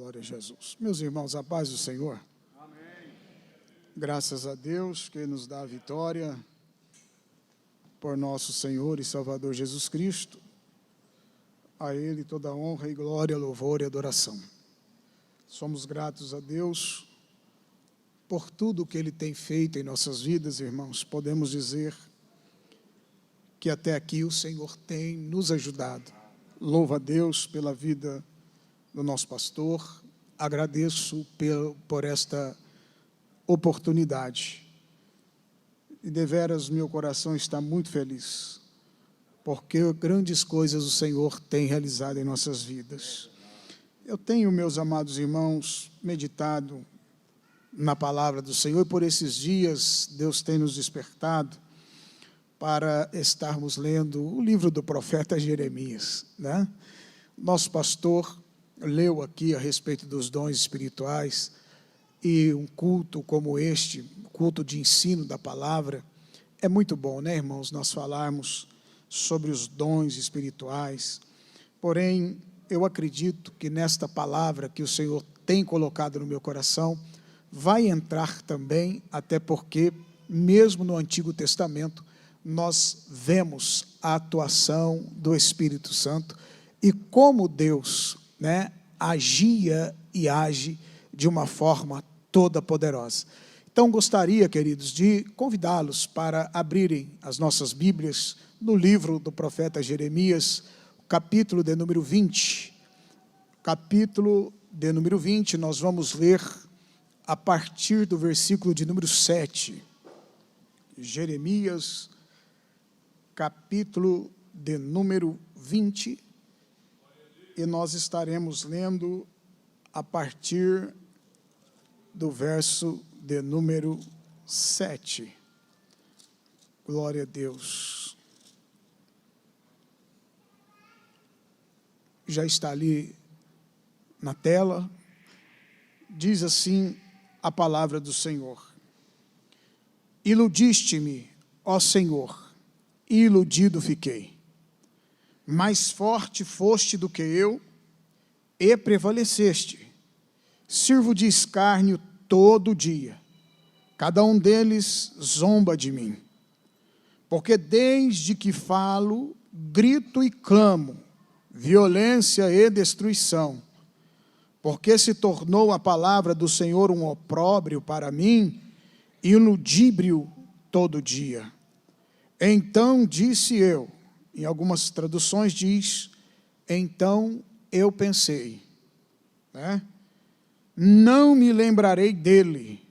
Glória a Jesus. Meus irmãos, a paz do Senhor. Amém. Graças a Deus que nos dá a vitória por nosso Senhor e Salvador Jesus Cristo. A Ele toda honra e glória, louvor e adoração. Somos gratos a Deus por tudo que Ele tem feito em nossas vidas, irmãos. Podemos dizer que até aqui o Senhor tem nos ajudado. Louvo a Deus pela vida do nosso pastor, agradeço por esta oportunidade. E deveras meu coração está muito feliz, porque grandes coisas o Senhor tem realizado em nossas vidas. Eu tenho, meus amados irmãos, meditado na palavra do Senhor, e por esses dias Deus tem nos despertado para estarmos lendo o livro do profeta Jeremias, né? Nosso pastor leu aqui a respeito dos dons espirituais, e um culto como este, culto de ensino da palavra, é muito bom, né, irmãos, nós falarmos sobre os dons espirituais. Porém, eu acredito que nesta palavra que o Senhor tem colocado no meu coração, vai entrar também, até porque, mesmo no Antigo Testamento, nós vemos a atuação do Espírito Santo e como Deus, né, agia e age de uma forma toda poderosa. Então, gostaria, queridos, de convidá-los para abrirem as nossas Bíblias no livro do profeta Jeremias, capítulo de número 20. Capítulo de número 20, nós vamos ler a partir do versículo de número 7. Jeremias, capítulo de número 20, e nós estaremos lendo a partir do verso de número 7. Glória a Deus. Já está ali na tela. Diz assim a palavra do Senhor: iludiste-me, ó Senhor, e iludido fiquei. Mais forte foste do que eu, e prevaleceste. Sirvo de escárnio todo dia. Cada um deles zomba de mim. Porque desde que falo, grito e clamo, violência e destruição. Porque se tornou a palavra do Senhor um opróbrio para mim, e um ludíbrio todo dia. Então disse eu, em algumas traduções diz, então eu pensei, né? Não me lembrarei dele,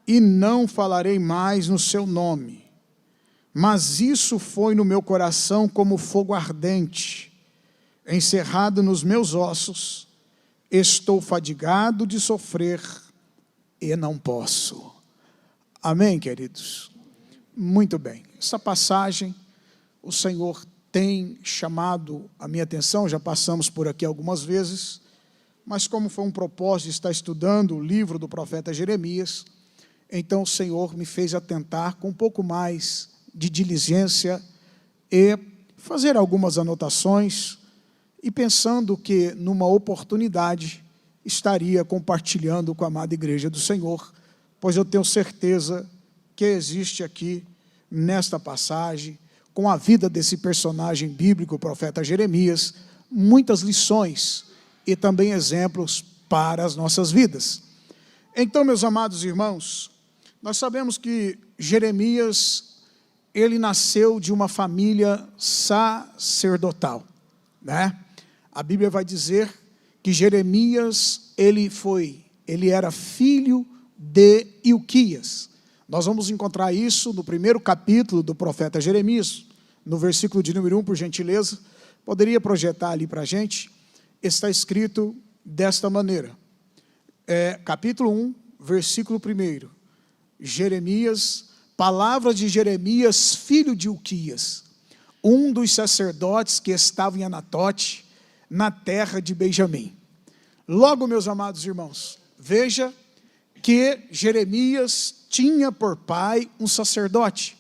e não falarei mais no seu nome. Mas isso foi no meu coração como fogo ardente, encerrado nos meus ossos. Estou fadigado de sofrer, e não posso. Amém, queridos? Muito bem. Essa passagem, o Senhor tem chamado a minha atenção, já passamos por aqui algumas vezes, mas como foi um propósito de estar estudando o livro do profeta Jeremias, então o Senhor me fez atentar com um pouco mais de diligência e fazer algumas anotações, e pensando que numa oportunidade estaria compartilhando com a amada igreja do Senhor, pois eu tenho certeza que existe aqui, nesta passagem, com a vida desse personagem bíblico, o profeta Jeremias, muitas lições e também exemplos para as nossas vidas. Então, meus amados irmãos, nós sabemos que Jeremias, ele nasceu de uma família sacerdotal, né? A Bíblia vai dizer que Jeremias, ele era filho de Ilquias. Nós vamos encontrar isso no primeiro capítulo do profeta Jeremias, no versículo de número 1, por gentileza. Poderia projetar ali para a gente? Está escrito desta maneira. Capítulo 1, versículo 1. Jeremias, palavras de Jeremias, filho de Ilquias, um dos sacerdotes que estavam em Anatote, na terra de Benjamim. Logo, meus amados irmãos, veja que Jeremias tinha por pai um sacerdote.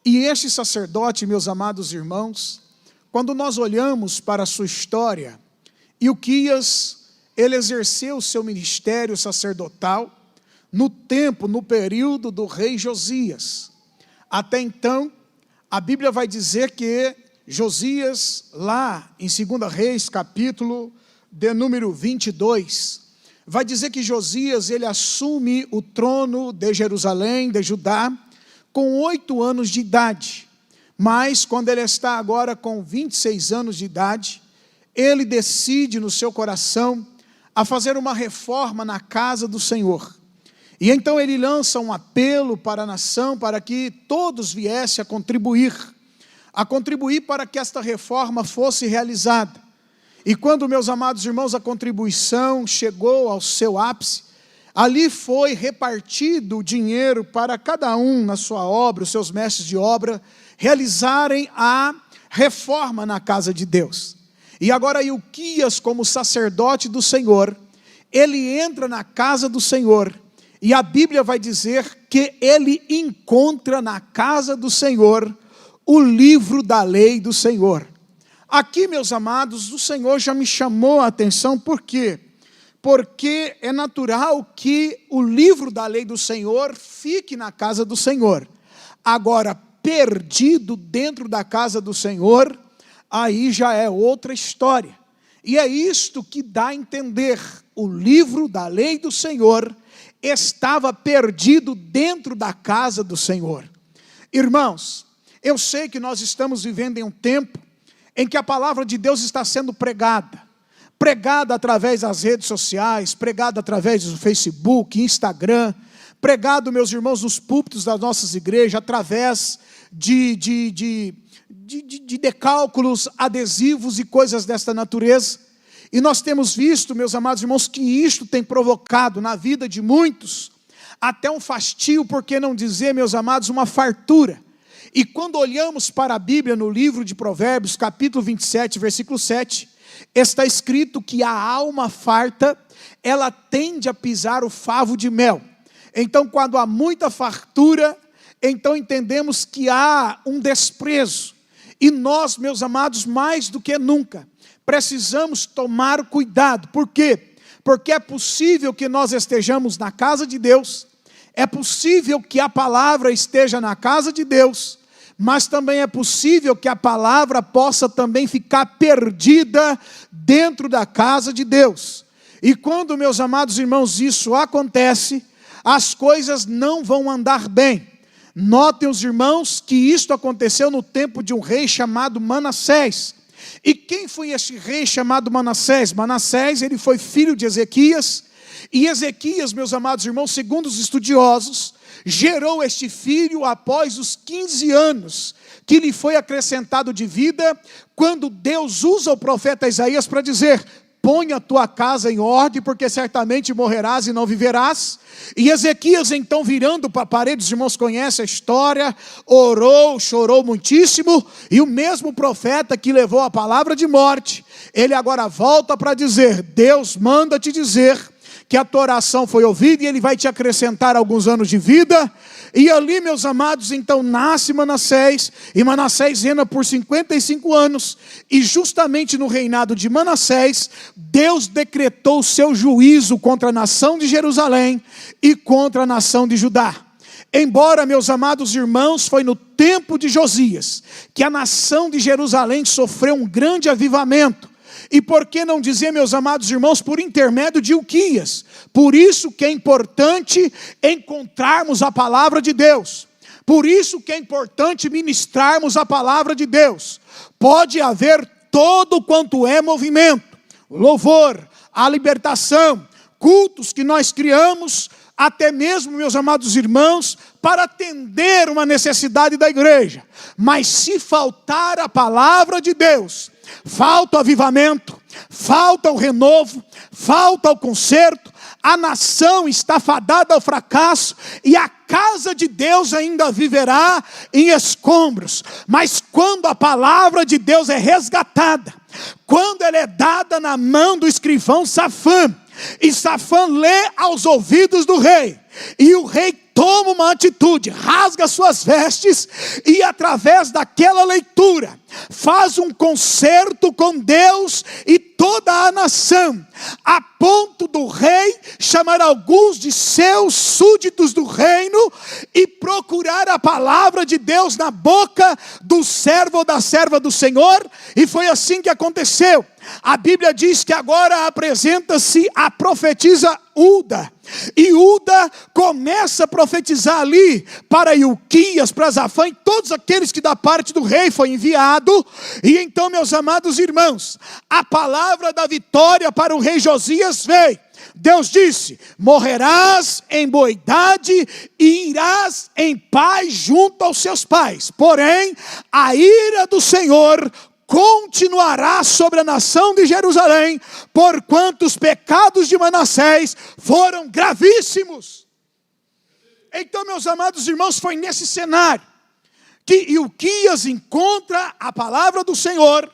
E este sacerdote, meus amados irmãos, quando nós olhamos para a sua história, Ilquias ele exerceu o seu ministério sacerdotal no período do rei Josias. Até então, a Bíblia vai dizer que Josias, lá em 2 Reis, capítulo de número 22, vai dizer que Josias, ele assume o trono de Jerusalém, de Judá, com 8 anos de idade. Mas, quando ele está agora com 26 anos de idade, ele decide no seu coração a fazer uma reforma na casa do Senhor. E então ele lança um apelo para a nação, para que todos viessem a contribuir para que esta reforma fosse realizada. E quando, meus amados irmãos, a contribuição chegou ao seu ápice, ali foi repartido o dinheiro para cada um na sua obra, os seus mestres de obra, realizarem a reforma na casa de Deus. E agora Ilquias, como sacerdote do Senhor, ele entra na casa do Senhor, e a Bíblia vai dizer que ele encontra na casa do Senhor o livro da lei do Senhor. Aqui, meus amados, o Senhor já me chamou a atenção, por quê? Porque é natural que o livro da lei do Senhor fique na casa do Senhor. Agora, perdido dentro da casa do Senhor, aí já é outra história. E é isto que dá a entender: o livro da lei do Senhor estava perdido dentro da casa do Senhor. Irmãos, eu sei que nós estamos vivendo em um tempo em que a palavra de Deus está sendo pregada através das redes sociais, pregada através do Facebook, Instagram, pregado, meus irmãos, nos púlpitos das nossas igrejas, através de decálculos, adesivos e coisas desta natureza. E nós temos visto, meus amados irmãos, que isto tem provocado na vida de muitos até um fastio, por que não dizer, meus amados, uma fartura. E quando olhamos para a Bíblia, no livro de Provérbios, capítulo 27, versículo 7, está escrito que a alma farta, ela tende a pisar o favo de mel. Então, quando há muita fartura, então entendemos que há um desprezo. E nós, meus amados, mais do que nunca, precisamos tomar cuidado. Por quê? Porque é possível que nós estejamos na casa de Deus, é possível que a palavra esteja na casa de Deus, mas também é possível que a palavra possa também ficar perdida dentro da casa de Deus. E quando, meus amados irmãos, isso acontece, as coisas não vão andar bem. Notem, os irmãos, que isto aconteceu no tempo de um rei chamado Manassés. E quem foi esse rei chamado Manassés? Manassés, ele foi filho de Ezequias, e Ezequias, meus amados irmãos, segundo os estudiosos, gerou este filho após os 15 anos que lhe foi acrescentado de vida, quando Deus usa o profeta Isaías para dizer: põe a tua casa em ordem, porque certamente morrerás e não viverás. E Ezequias, então, virando para a parede, os irmãos conhecem a história, orou, chorou muitíssimo, e o mesmo profeta que levou a palavra de morte, ele agora volta para dizer: Deus manda te dizer que a tua oração foi ouvida, e ele vai te acrescentar alguns anos de vida. E ali, meus amados, então nasce Manassés, e Manassés reina por 55 anos, e justamente no reinado de Manassés, Deus decretou o seu juízo contra a nação de Jerusalém e contra a nação de Judá. Embora, meus amados irmãos, foi no tempo de Josias que a nação de Jerusalém sofreu um grande avivamento. E por que não dizer, meus amados irmãos, por intermédio de Ilquias? Por isso que é importante encontrarmos a palavra de Deus. Por isso que é importante ministrarmos a palavra de Deus. Pode haver todo quanto é movimento, louvor, a libertação, cultos que nós criamos, até mesmo, meus amados irmãos, para atender uma necessidade da igreja. Mas se faltar a palavra de Deus, falta o avivamento, falta o renovo, falta o conserto, a nação está fadada ao fracasso, e a casa de Deus ainda viverá em escombros. Mas quando a palavra de Deus é resgatada, quando ela é dada na mão do escrivão Safã, e Safã lê aos ouvidos do rei, e o rei toma uma atitude, rasga suas vestes, e através daquela leitura, faz um concerto com Deus e toda a nação, a ponto do rei chamar alguns de seus súditos do reino e procurar a palavra de Deus na boca do servo ou da serva do Senhor, e foi assim que aconteceu. A Bíblia diz que agora apresenta-se a profetisa Ulda, e Ulda começa a profetizar ali para Ilquias, para Zafã e todos aqueles que da parte do rei foi enviado. E então, meus amados irmãos, a palavra da vitória para o rei Josias veio. Deus disse: morrerás em boa idade e irás em paz junto aos seus pais, porém a ira do Senhor continuará sobre a nação de Jerusalém, porquanto os pecados de Manassés foram gravíssimos. Então, meus amados irmãos, foi nesse cenário que Ilquias encontra a palavra do Senhor.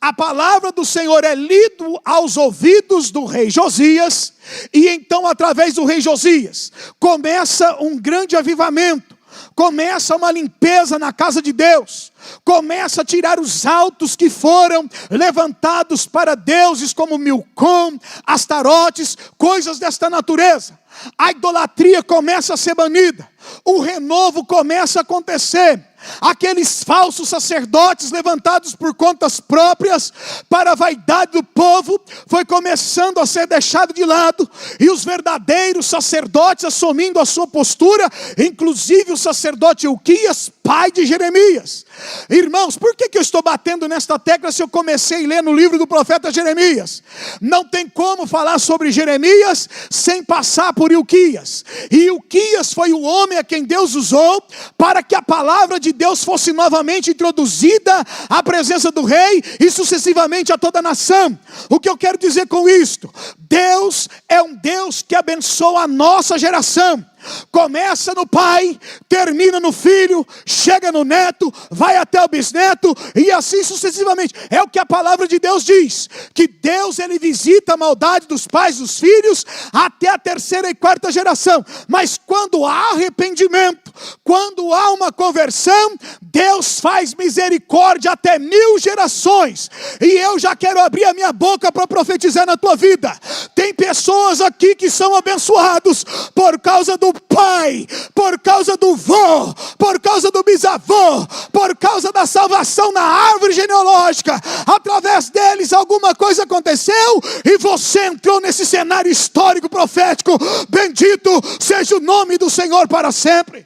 A palavra do Senhor é lido aos ouvidos do rei Josias, e então, através do rei Josias, começa um grande avivamento. Começa uma limpeza na casa de Deus, começa a tirar os altos que foram levantados para deuses como Milcom, Astarotes, coisas desta natureza. A idolatria começa a ser banida, o renovo começa a acontecer. Aqueles falsos sacerdotes levantados por contas próprias para a vaidade do povo foi começando a ser deixado de lado, e os verdadeiros sacerdotes assumindo a sua postura, inclusive o sacerdote Ilquias, pai de Jeremias. Irmãos, por que eu estou batendo nesta tecla se eu comecei a ler no livro do profeta Jeremias? Não tem como falar sobre Jeremias sem passar por Ilquias. E Ilquias foi o homem a quem Deus usou para que a palavra de Deus fosse novamente introduzida à presença do rei e sucessivamente a toda a nação. O que eu quero dizer com isto? Deus é um Deus que abençoa a nossa geração. Começa no pai, termina no filho, chega no neto, vai até o bisneto e assim sucessivamente. É o que a palavra de Deus diz, que Deus ele visita a maldade dos pais dos filhos até a terceira e quarta geração. Mas quando há arrependimento, quando há uma conversão, Deus faz misericórdia até 1000 gerações. E eu já quero abrir a minha boca para profetizar na tua vida. Tem pessoas aqui que são abençoados por causa do pai, por causa do vô, por causa do bisavô, por causa da salvação na árvore genealógica. Através deles alguma coisa aconteceu e você entrou nesse cenário histórico profético. Bendito seja o nome do Senhor para sempre.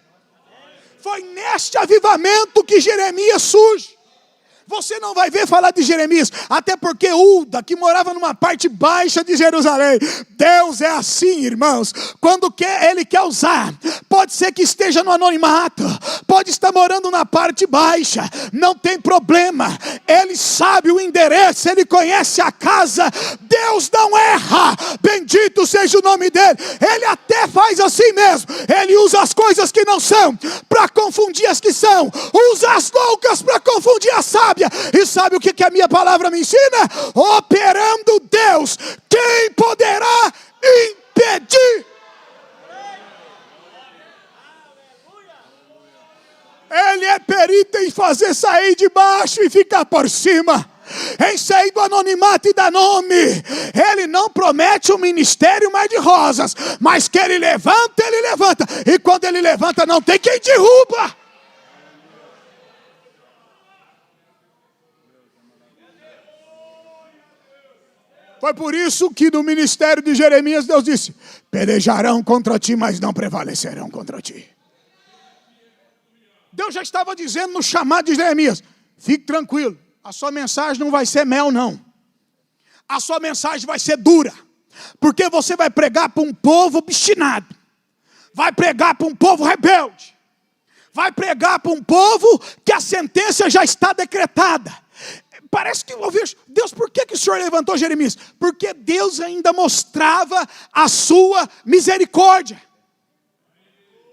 Foi neste avivamento que Jeremias surge. Você não vai ver falar de Jeremias, até porque Ulda, que morava numa parte baixa de Jerusalém, Deus é assim, irmãos, quando Ele quer usar, pode ser que esteja no anonimato, pode estar morando na parte baixa, não tem problema, Ele sabe o endereço, Ele conhece a casa, Deus não erra, bendito seja o nome dEle. Ele até faz assim mesmo, Ele usa as coisas que não são, para confundir as que são, usa as loucas para confundir as sábias. E sabe o que a minha palavra me ensina? Operando Deus, quem poderá impedir? Ele é perito em fazer sair de baixo e ficar por cima, em sair do anonimato e dar nome. Ele não promete um ministério mais de rosas, mas que ele levanta, e quando ele levanta não tem quem derruba. Foi por isso que no ministério de Jeremias Deus disse: pelejarão contra ti, mas não prevalecerão contra ti. Deus já estava dizendo no chamado de Jeremias: fique tranquilo, a sua mensagem não vai ser mel não. A sua mensagem vai ser dura, porque você vai pregar para um povo obstinado, vai pregar para um povo rebelde, vai pregar para um povo que a sentença já está decretada. Parece que eu ouvi, Deus, por que o Senhor levantou Jeremias? Porque Deus ainda mostrava a sua misericórdia.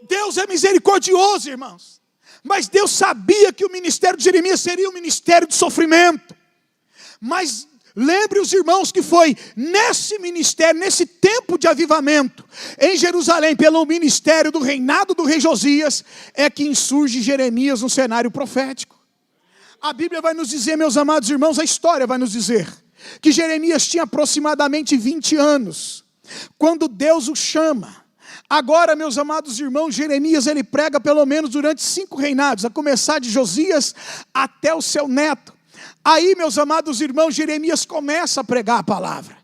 Deus é misericordioso, irmãos. Mas Deus sabia que o ministério de Jeremias seria um ministério de sofrimento. Mas lembre os irmãos que foi nesse ministério, nesse tempo de avivamento, em Jerusalém, pelo ministério do reinado do rei Josias, é que insurge Jeremias no cenário profético. A Bíblia vai nos dizer, meus amados irmãos, a história vai nos dizer, que Jeremias tinha aproximadamente 20 anos, quando Deus o chama. Agora, meus amados irmãos, Jeremias, ele prega pelo menos durante 5 reinados, a começar de Josias até o seu neto. Aí, meus amados irmãos, Jeremias começa a pregar a palavra.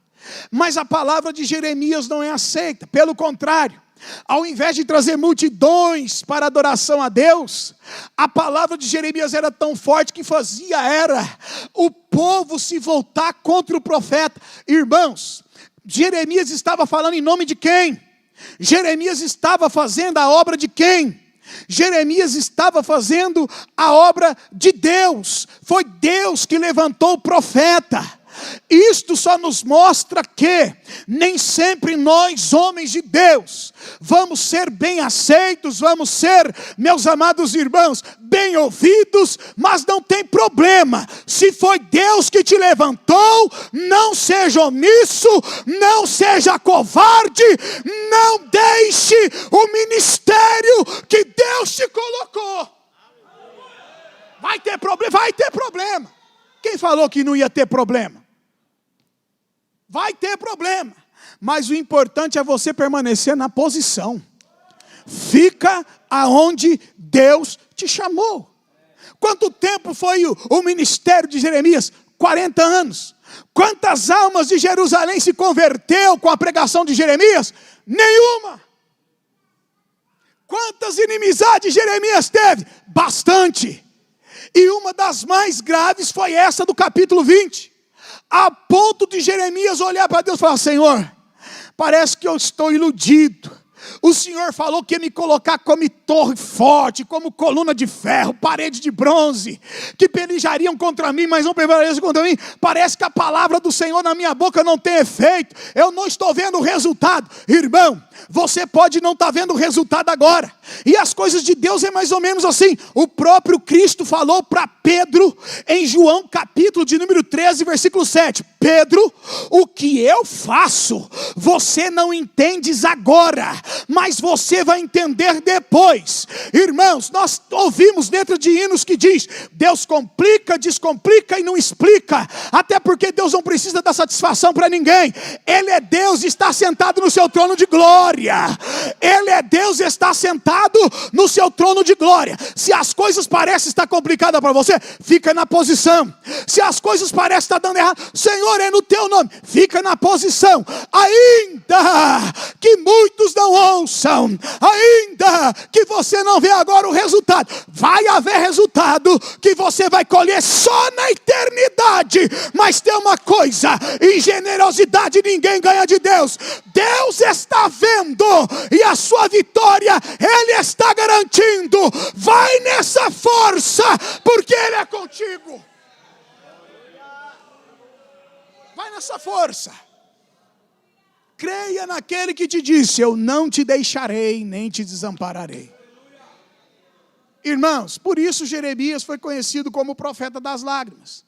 Mas a palavra de Jeremias não é aceita, pelo contrário. Ao invés de trazer multidões para adoração a Deus, a palavra de Jeremias era tão forte que era o povo se voltar contra o profeta. Irmãos, Jeremias estava falando em nome de quem? Jeremias estava fazendo a obra de quem? Jeremias estava fazendo a obra de Deus. Foi Deus que levantou o profeta. Isto só nos mostra que nem sempre nós, homens de Deus, vamos ser bem aceitos, vamos ser, meus amados irmãos, bem ouvidos, mas não tem problema. Se foi Deus que te levantou, não seja omisso, não seja covarde, não deixe o ministério que Deus te colocou. Vai ter problema, vai ter problema. Quem falou que não ia ter problema? Vai ter problema, mas o importante é você permanecer na posição. Fica aonde Deus te chamou. Quanto tempo foi o ministério de Jeremias? 40 anos. Quantas almas de Jerusalém se converteu com a pregação de Jeremias? Nenhuma. Quantas inimizades Jeremias teve? Bastante. E uma das mais graves foi essa do capítulo 20. A ponto de Jeremias olhar para Deus e falar: Senhor, parece que eu estou iludido. O Senhor falou que ia me colocar como torre forte, como coluna de ferro, parede de bronze, que pelejariam contra mim, mas não prevalecem contra mim. Parece que a palavra do Senhor na minha boca não tem efeito. Eu não estou vendo o resultado. Irmão, você pode não estar vendo o resultado agora. E as coisas de Deus é mais ou menos assim. O próprio Cristo falou para Pedro, em João capítulo de número 13, versículo 7. Pedro, o que eu faço, você não entendes agora, mas você vai entender depois. Irmãos, nós ouvimos dentro de hinos que diz: Deus complica, descomplica e não explica. Até porque Deus não precisa dar satisfação para ninguém. Ele é Deus e está sentado no seu trono de glória. Ele é Deus e está sentado no seu trono de glória. Se as coisas parecem estar complicadas para você, fica na posição. Se as coisas parecem estar dando errado, Senhor, é no teu nome, fica na posição. Ainda que muitos não ouçam, ainda que você não vê agora o resultado, vai haver resultado que você vai colher só na eternidade. Mas tem uma coisa: em generosidade ninguém ganha de Deus. Deus está vendo e a sua vitória Ele está garantindo. Vai nessa força, porque Ele é contigo. Vai nessa força. Creia naquele que te disse: eu não te deixarei, nem te desampararei. Irmãos, por isso Jeremias foi conhecido como o profeta das lágrimas.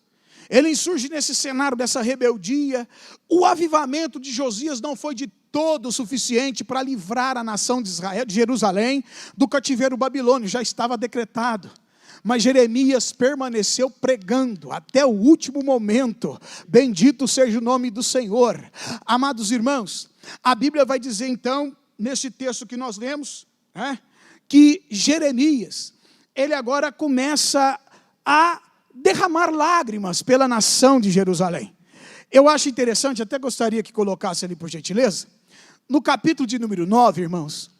Ele insurge nesse cenário dessa rebeldia. O avivamento de Josias não foi de todo suficiente para livrar a nação de Israel, de Jerusalém, do cativeiro babilônio. Já estava decretado. Mas Jeremias permaneceu pregando até o último momento. Bendito seja o nome do Senhor. Amados irmãos, a Bíblia vai dizer então, nesse texto que nós lemos, que Jeremias, ele agora começa a derramar lágrimas pela nação de Jerusalém. Eu acho interessante, até gostaria que colocasse ali por gentileza, no capítulo de número 9, irmãos,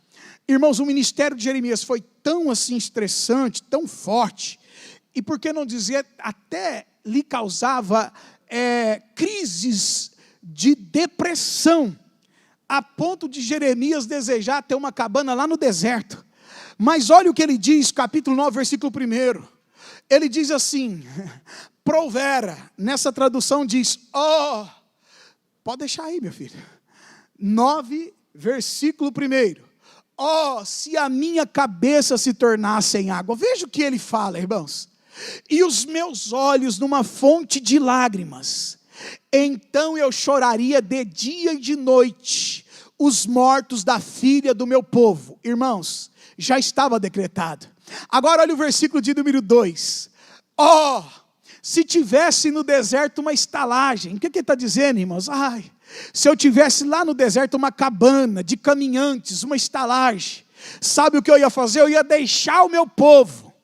o ministério de Jeremias foi tão assim estressante, tão forte, e por que não dizer, até lhe causava crises de depressão, a ponto de Jeremias desejar ter uma cabana lá no deserto. Mas olha o que ele diz, capítulo 9, versículo 1. Ele diz assim: provera, nessa tradução diz, pode deixar aí, meu filho, 9, versículo 1. Se a minha cabeça se tornasse em água. Veja o que ele fala, irmãos. E os meus olhos numa fonte de lágrimas, então eu choraria de dia e de noite os mortos da filha do meu povo. Irmãos, já estava decretado. Agora olha o versículo de número 2. Oh, se tivesse no deserto uma estalagem. O que ele está dizendo, irmãos? Ai, se eu tivesse lá no deserto uma cabana de caminhantes, uma estalagem, sabe o que eu ia fazer? Eu ia deixar o meu povo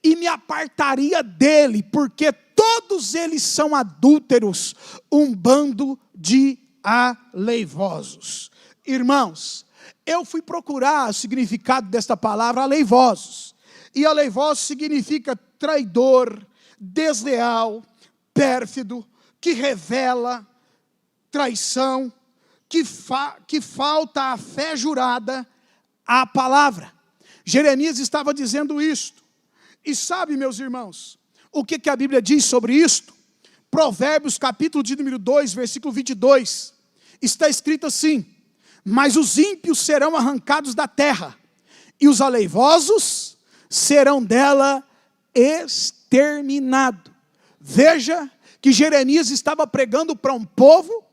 e me apartaria dele, porque todos eles são adúlteros, um bando de aleivosos. Irmãos, eu fui procurar o significado desta palavra aleivosos. E aleivosos significa traidor, desleal, pérfido, que revela traição, que falta a fé jurada à palavra. Jeremias estava dizendo isto. E sabe, meus irmãos, o que a Bíblia diz sobre isto? Provérbios capítulo de número 2, versículo 22. Está escrito assim: mas os ímpios serão arrancados da terra, e os aleivosos serão dela exterminados. Veja que Jeremias estava pregando para um povo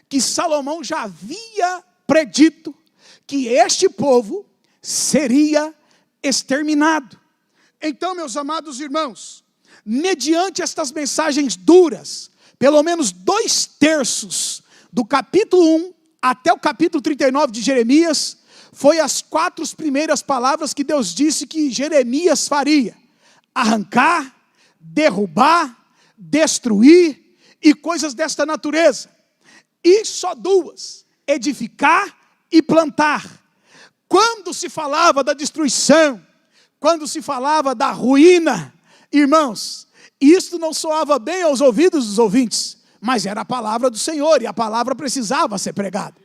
que Salomão já havia predito que este povo seria exterminado. Então, meus amados irmãos, mediante estas mensagens duras, pelo menos 2/3 do capítulo 1 até o capítulo 39 de Jeremias, foi as 4 primeiras palavras que Deus disse que Jeremias faria: arrancar, derrubar, destruir e coisas desta natureza. E só 2, edificar e plantar. Quando se falava da destruição, quando se falava da ruína, irmãos, isto não soava bem aos ouvidos dos ouvintes, mas era a palavra do Senhor, e a palavra precisava ser pregada.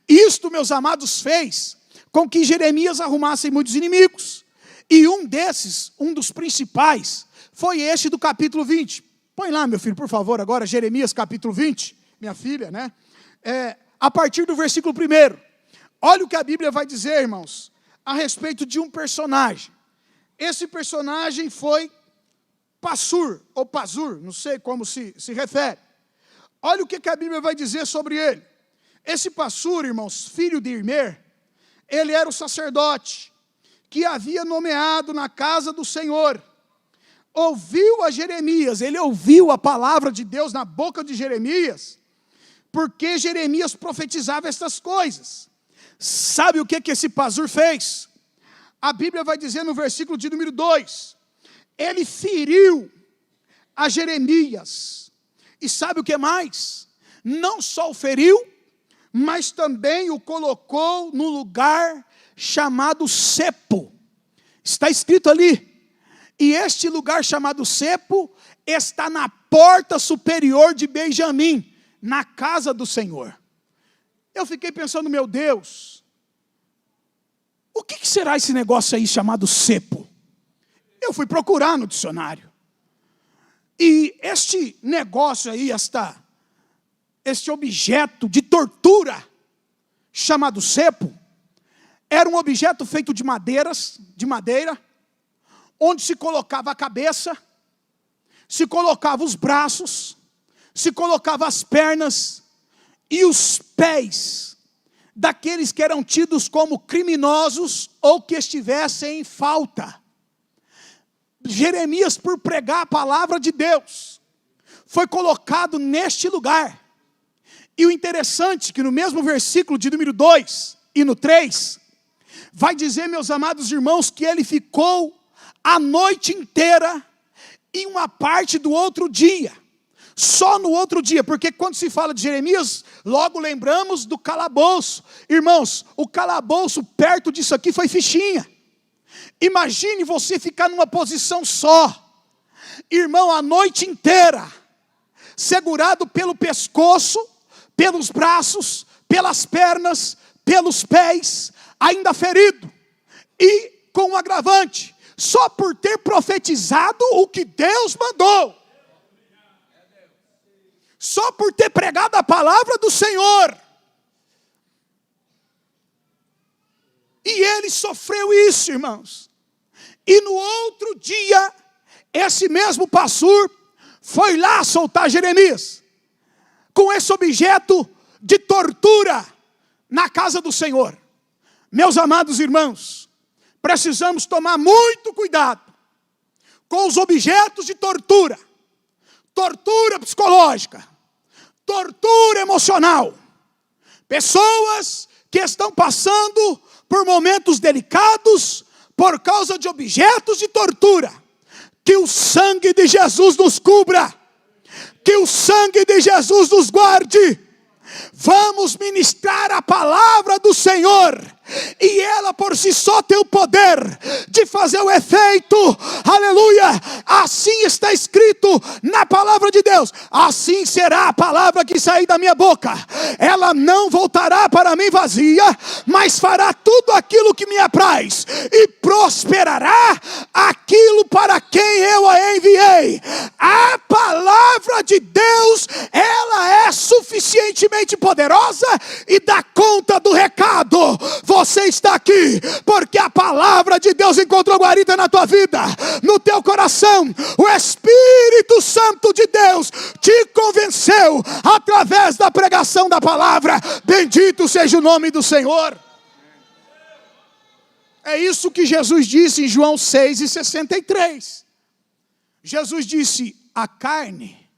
Isto, meus amados, fez com que Jeremias arrumasse muitos inimigos. E um desses, um dos principais, foi este do capítulo 20. Põe lá, meu filho, por favor, agora, Jeremias capítulo 20, minha filha, né? A partir do versículo 1. Olha o que a Bíblia vai dizer, irmãos, a respeito de um personagem. Esse personagem foi Passur, ou Pazur, não sei como se refere. Olha o que a Bíblia vai dizer sobre ele. Esse Passur, irmãos, filho de Imer, ele era o sacerdote que havia nomeado na casa do Senhor. Ouviu a Jeremias, ele ouviu a palavra de Deus na boca de Jeremias, porque Jeremias profetizava estas coisas. Sabe o que esse Passur fez? A Bíblia vai dizer no versículo de número 2, ele feriu a Jeremias. E sabe o que mais? Não só o feriu, mas também o colocou no lugar chamado cepo. Está escrito ali. E este lugar chamado cepo está na porta superior de Benjamim, na casa do Senhor. Eu fiquei pensando, meu Deus, o que será esse negócio aí chamado cepo? Eu fui procurar no dicionário. E este negócio aí, este objeto de tortura, chamado cepo, era um objeto feito de madeira, onde se colocava a cabeça, se colocava os braços, se colocava as pernas e os pés daqueles que eram tidos como criminosos ou que estivessem em falta. Jeremias, por pregar a palavra de Deus, foi colocado neste lugar. E o interessante é que no mesmo versículo de número 2 e no 3, vai dizer, meus amados irmãos, que ele ficou a noite inteira e uma parte do outro dia. Só no outro dia, porque quando se fala de Jeremias, logo lembramos do calabouço. Irmãos, o calabouço perto disso aqui foi fichinha. Imagine você ficar numa posição só, irmão, a noite inteira, segurado pelo pescoço, pelos braços, pelas pernas, pelos pés, ainda ferido, e com um agravante, só por ter profetizado o que Deus mandou, só por ter pregado a palavra do Senhor. E ele sofreu isso, irmãos. E no outro dia, esse mesmo Passur foi lá soltar Jeremias, com esse objeto de tortura na casa do Senhor. Meus amados irmãos, precisamos tomar muito cuidado com os objetos de tortura. Tortura psicológica, tortura emocional. Pessoas que estão passando por momentos delicados por causa de objetos de tortura. Que o sangue de Jesus nos cubra. Que o sangue de Jesus nos guarde. Vamos ministrar a palavra do Senhor, e ela por si só tem o poder de fazer o efeito, aleluia, assim está escrito na palavra de Deus, assim será a palavra que sair da minha boca, ela não voltará para mim vazia, mas fará tudo aquilo que me apraz, e prosperará aquilo para quem eu a enviei. A palavra de Deus, ela é suficientemente poderosa e dá conta do recado. Você está aqui porque a palavra de Deus encontrou guarida na tua vida, no teu coração. O Espírito Santo de Deus te convenceu através da pregação da palavra. Bendito seja o nome do Senhor. É isso que Jesus disse em João 6:63. Jesus disse: a carne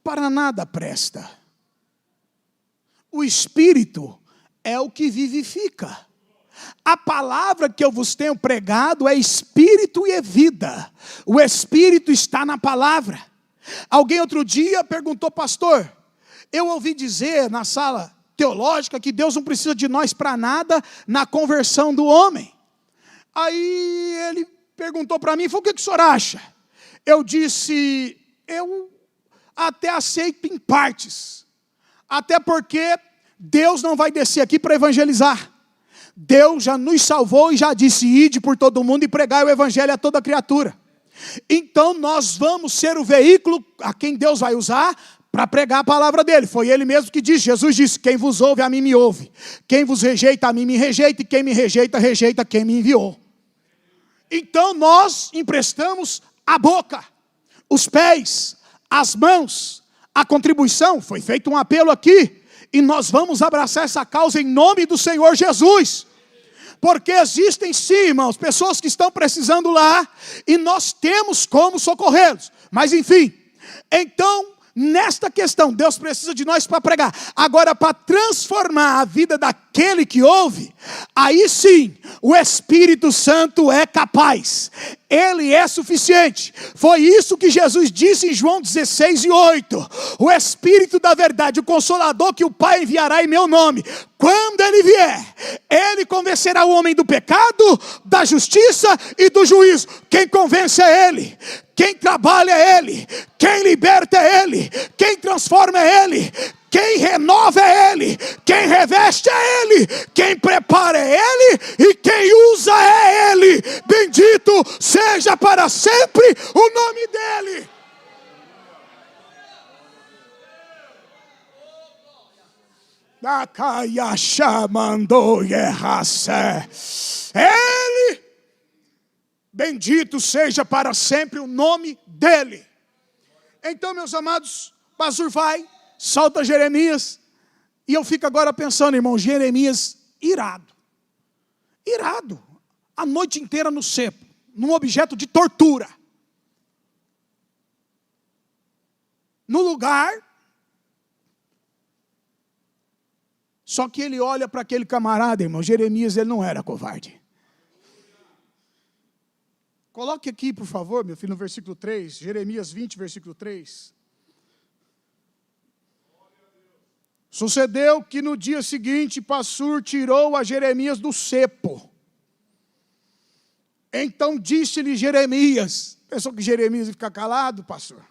para nada presta. O Espírito é o que vivifica. A palavra que eu vos tenho pregado é Espírito e é vida. O Espírito está na palavra. Alguém outro dia perguntou: pastor, eu ouvi dizer na sala teológica que Deus não precisa de nós para nada na conversão do homem. Aí ele perguntou para mim, falou: o que o senhor acha? Eu disse: eu até aceito em partes. Até porque Deus não vai descer aqui para evangelizar. Deus já nos salvou e já disse: ide por todo mundo e pregai o evangelho a toda criatura. Então nós vamos ser o veículo a quem Deus vai usar para pregar a palavra dele. Foi ele mesmo que disse, Jesus disse: quem vos ouve, a mim me ouve. Quem vos rejeita, a mim me rejeita. E quem me rejeita, rejeita quem me enviou. Então nós emprestamos a boca, os pés, as mãos, a contribuição. Foi feito um apelo aqui. E nós vamos abraçar essa causa em nome do Senhor Jesus. Porque existem sim, irmãos, pessoas que estão precisando lá, e nós temos como socorrê-los. Mas enfim, então, nesta questão, Deus precisa de nós para pregar. Agora, para transformar a vida daquele que ouve, aí sim, o Espírito Santo é capaz. Ele é suficiente. Foi isso que Jesus disse em João 16:8. O Espírito da verdade, o Consolador que o Pai enviará em meu nome. Quando ele vier, ele convencerá o homem do pecado, da justiça e do juízo. Quem convence é ele. Quem trabalha é ele. Quem liberta é ele. Quem transforma é ele. Quem renova é ele, quem reveste é ele, quem prepara é ele e quem usa é ele. Bendito seja para sempre o nome dele. Ele, bendito seja para sempre o nome dele. Então, meus amados, pastor vai, solta Jeremias, e eu fico agora pensando, irmão, Jeremias irado, a noite inteira no cepo, num objeto de tortura, no lugar, só que ele olha para aquele camarada, irmão, Jeremias, ele não era covarde. Coloque aqui, por favor, meu filho, no versículo 3, Jeremias 20, versículo 3. Sucedeu que no dia seguinte, Passur tirou a Jeremias do cepo. Então disse-lhe Jeremias, pensou que Jeremias ia ficar calado, pastor?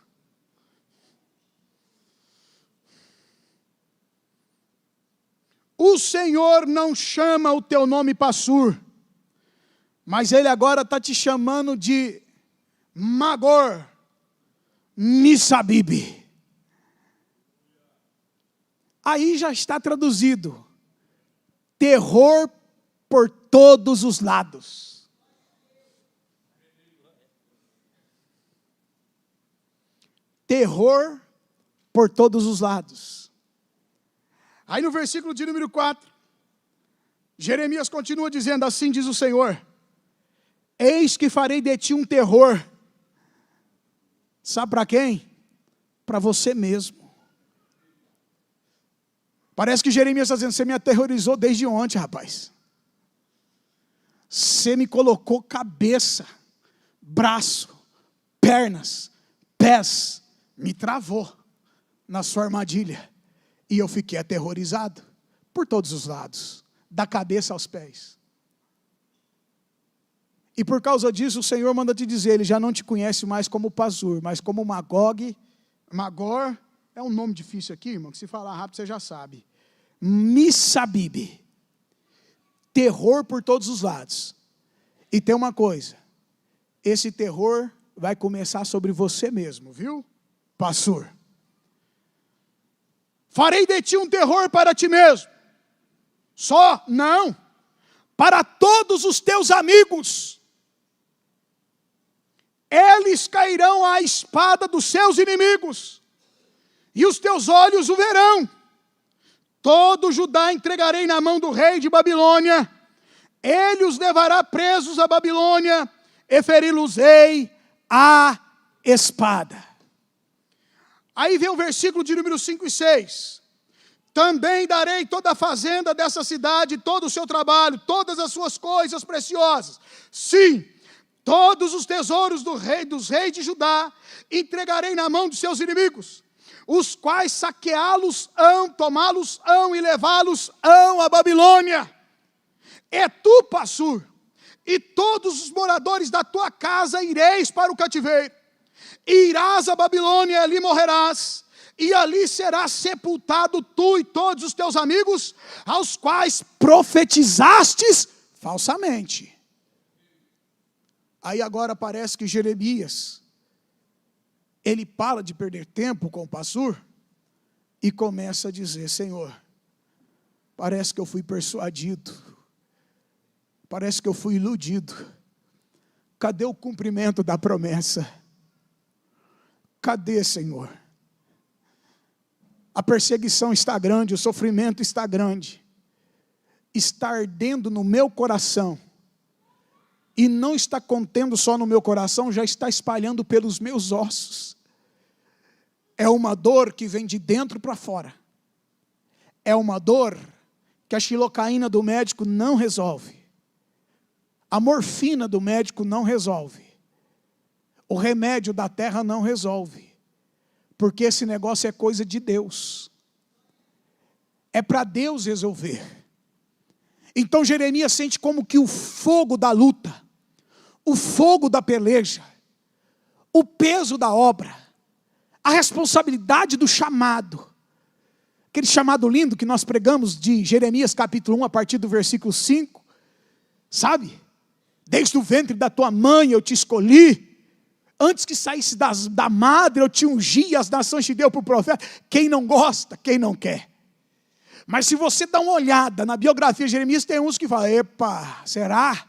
O Senhor não chama o teu nome Passur, mas Ele agora está te chamando de Magor Missabib. Aí já está traduzido: terror por todos os lados. Terror por todos os lados. Aí no versículo de número 4, Jeremias continua dizendo: assim diz o Senhor: eis que farei de ti um terror Sabe para quem? Para você mesmo. Parece que Jeremias está dizendo, você me aterrorizou desde ontem, rapaz. Você me colocou cabeça, braço, pernas, pés, me travou na sua armadilha. E eu fiquei aterrorizado por todos os lados, da cabeça aos pés. E por causa disso o Senhor manda te dizer, Ele já não te conhece mais como Pazur, mas como Magog. Magor é um nome difícil aqui, irmão, que se falar rápido você já sabe. Missabib. Terror por todos os lados. E tem uma coisa, esse terror vai começar sobre você mesmo, viu? Pazur. Farei de ti um terror para ti mesmo. Só? Não. Para todos os teus amigos. Eles cairão à espada dos seus inimigos. E os teus olhos o verão. Todo Judá entregarei na mão do rei de Babilônia. Ele os levará presos à Babilônia. E feri-los-ei à espada. Aí vem o versículo de número 5 e 6. Também darei toda a fazenda dessa cidade, todo o seu trabalho, todas as suas coisas preciosas. Sim, todos os tesouros dos reis de Judá entregarei na mão dos seus inimigos, os quais saqueá-los-ão, tomá-los-ão e levá-los-ão à Babilônia. É tu, Pazur, e todos os moradores da tua casa ireis para o cativeiro. E irás à Babilônia, e ali morrerás, e ali serás sepultado tu e todos os teus amigos, aos quais profetizastes falsamente. Aí agora parece que Jeremias, ele para de perder tempo com o Pazur, e começa a dizer, Senhor, parece que eu fui persuadido, parece que eu fui iludido, cadê o cumprimento da promessa? Cadê, Senhor? A perseguição está grande, o sofrimento está grande. Está ardendo no meu coração. E não está contendo só no meu coração, já está espalhando pelos meus ossos. É uma dor que vem de dentro para fora. É uma dor que a xilocaína do médico não resolve. A morfina do médico não resolve. O remédio da terra não resolve, porque esse negócio é coisa de Deus, é para Deus resolver. Então Jeremias sente como que o fogo da luta, o fogo da peleja, o peso da obra, a responsabilidade do chamado, aquele chamado lindo que nós pregamos de Jeremias capítulo 1 a partir do versículo 5, sabe? Desde o ventre da tua mãe eu te escolhi, antes que saísse da madre, eu te ungi, as nações te deu para o profeta. Quem não gosta, quem não quer. Mas se você dá uma olhada na biografia de Jeremias, tem uns que falam, epa, será?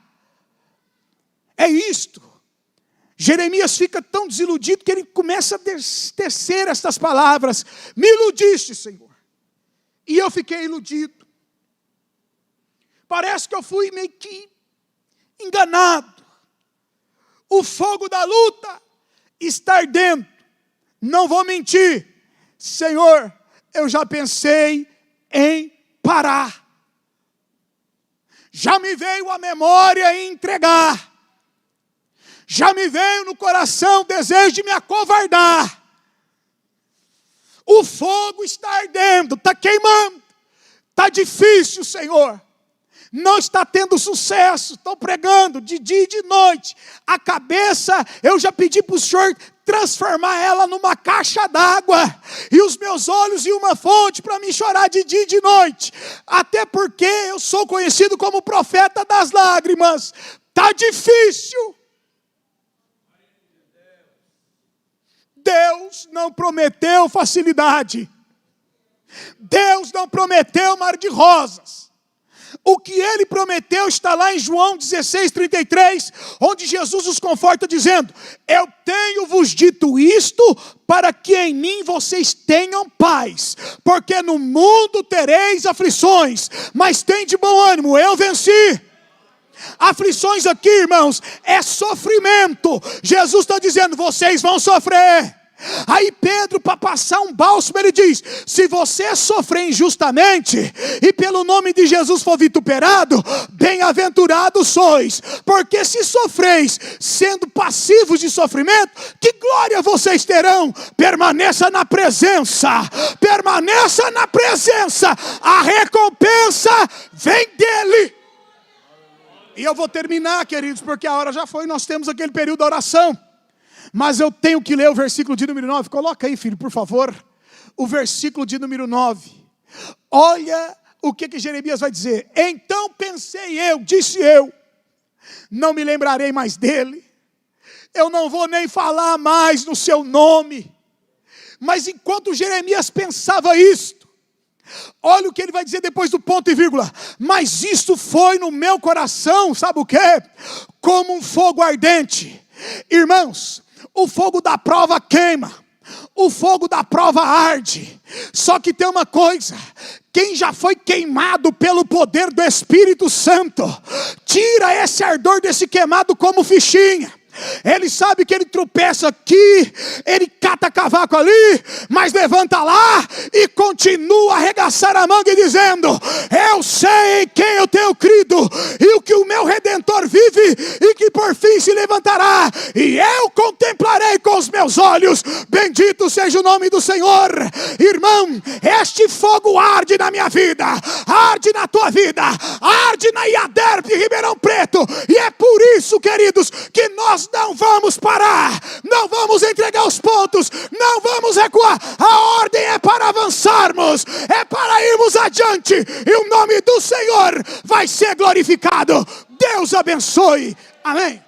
É isto. Jeremias fica tão desiludido que ele começa a tecer estas palavras. Me iludiste, Senhor. E eu fiquei iludido. Parece que eu fui meio que enganado. O fogo da luta está ardendo. Não vou mentir. Senhor, eu já pensei em parar. Já me veio a memória em entregar. Já me veio no coração o desejo de me acovardar. O fogo está ardendo, está queimando. Está difícil, Senhor. Não está tendo sucesso, estão pregando de dia e de noite. A cabeça, eu já pedi para o Senhor transformar ela numa caixa d'água. E os meus olhos em uma fonte para me chorar de dia e de noite. Até porque eu sou conhecido como profeta das lágrimas. Está difícil. Deus não prometeu facilidade. Deus não prometeu mar de rosas. O que ele prometeu está lá em João 16:33, onde Jesus os conforta dizendo, eu tenho-vos dito isto para que em mim vocês tenham paz, porque no mundo tereis aflições, mas tem de bom ânimo, eu venci. Aflições aqui, irmãos, é sofrimento. Jesus está dizendo, vocês vão sofrer. Aí Pedro, para passar um bálsamo, ele diz, se você sofrer injustamente, e pelo nome de Jesus for vituperado, bem-aventurados sois, porque se sofreis, sendo passivos de sofrimento, que glória vocês terão. Permaneça na presença, permaneça na presença, a recompensa vem dele. E eu vou terminar, queridos, porque a hora já foi, nós temos aquele período da oração. Mas eu tenho que ler o versículo de número 9. Coloca aí, filho, por favor. O versículo de número 9. Olha o que Jeremias vai dizer. Então pensei eu, disse eu, não me lembrarei mais dele. Eu não vou nem falar mais no seu nome. Mas enquanto Jeremias pensava isto, olha o que ele vai dizer depois do ponto e vírgula. Mas isto foi no meu coração, sabe o quê? Como um fogo ardente. Irmãos, o fogo da prova queima, o fogo da prova arde. Só que tem uma coisa, quem já foi queimado pelo poder do Espírito Santo, tira esse ardor desse queimado como fichinha. Ele sabe que ele tropeça aqui, ele cata cavaco ali, mas levanta lá e continua a arregaçar a manga e dizendo, eu sei em quem eu tenho crido, e o que o meu Redentor vive, e que por fim se levantará, e eu contemplarei com os meus olhos, bendito seja o nome do Senhor. Irmão, este fogo arde na minha vida, arde na tua vida, arde na IADERP de Ribeirão Preto, e é por isso, queridos, que nós não vamos parar, não vamos entregar os pontos, não vamos recuar. A ordem é para avançarmos, é para irmos adiante, e o nome do Senhor vai ser glorificado. Deus abençoe, amém.